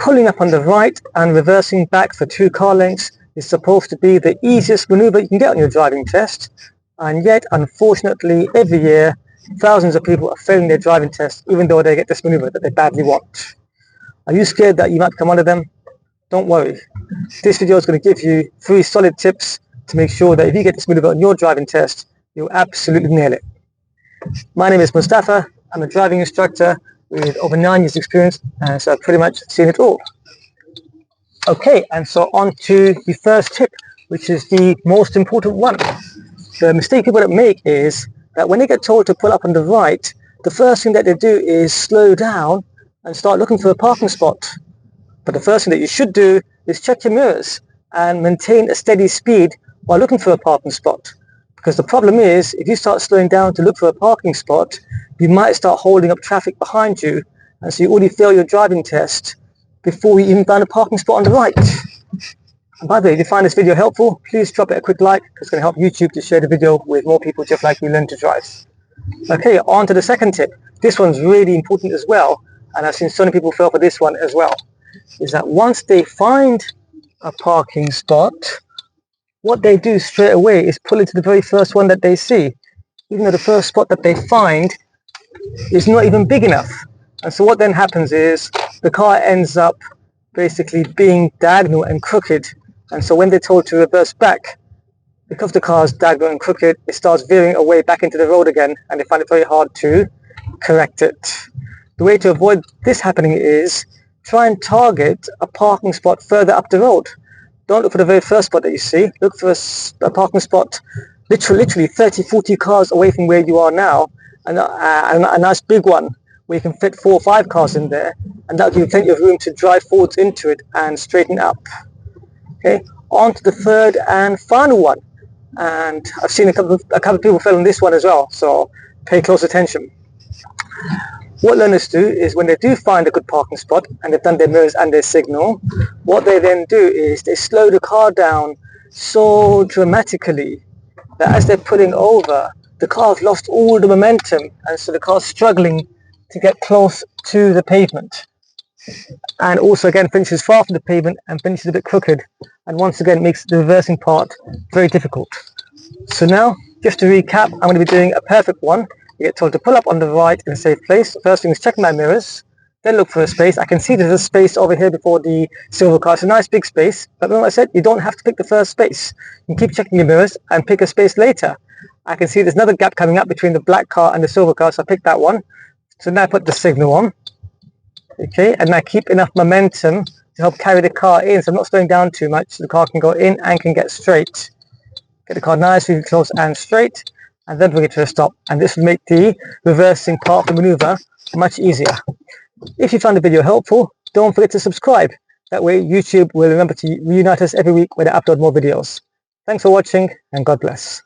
pulling up on the right and reversing back for 2 car lengths is supposed to be the easiest maneuver you can get on your driving test, and yet unfortunately every year thousands of people are failing their driving test even though they get this maneuver that they badly want. Are you scared that you might come under them? Don't worry. This video is going to give you 3 solid tips to make sure that if you get this maneuver on your driving test, you'll absolutely nail it. My name is Mustafa. I'm a driving instructor with over 9 years experience, and so I've pretty much seen it all. Okay, and so on to the first tip, which is the most important one. The mistake people make is that when they get told to pull up on the right, the first thing that they do is slow down and start looking for a parking spot. But the first thing that you should do is check your mirrors and maintain a steady speed while looking for a parking spot. Because the problem is, if you start slowing down to look for a parking spot, you might start holding up traffic behind you, and so you already fail your driving test before you even find a parking spot on the right. And by the way, if you find this video helpful, please drop it a quick like. It's going to help YouTube to share the video with more people just like you learn to drive. Okay, on to the second tip. This one's really important as well, and I've seen so many people fail for this one as well. Is that once they find a parking spot, what they do straight away is pull into the very first one that they see, even though the first spot that they find is not even big enough. And so what then happens is the car ends up basically being diagonal and crooked, and so when they're told to reverse back, because the car is diagonal and crooked, it starts veering away back into the road again, and they find it very hard to correct it. The way to avoid this happening is try and target a parking spot further up the road. Don't look for the very first spot that you see. Look for a parking spot literally 30-40 cars away from where you are now, and a nice big one where you can fit 4 or 5 cars in there, and that'll give you plenty of room to drive forwards into it and straighten up. Okay, on to the third and final one, and I've seen a couple of people fail on this one as well, so pay close attention. What learners do is when they do find a good parking spot and they've done their mirrors and their signal, what they then do is they slow the car down so dramatically that as they're pulling over, the car's lost all the momentum, and so the car's struggling to get close to the pavement, and also again finishes far from the pavement and finishes a bit crooked, and once again makes the reversing part very difficult. So now, just to recap, I'm going to be doing a perfect one. You get told to pull up on the right in a safe place. First thing is check my mirrors, then look for a space. I can see there's a space over here before the silver car. It's a nice big space, but remember I said you don't have to pick the first space. You can keep checking your mirrors and pick a space later. I can see there's another gap coming up between the black car and the silver car, so I picked that one. So now I put the signal on. Okay, and I keep enough momentum to help carry the car in, so I'm not slowing down too much, so the car can go in and can get straight. Get the car nice, really close and straight, and then bring it to a stop. And this will make the reversing part of the maneuver much easier. If you found the video helpful, don't forget to subscribe. That way YouTube will remember to reunite us every week when I upload more videos. Thanks for watching, and God bless.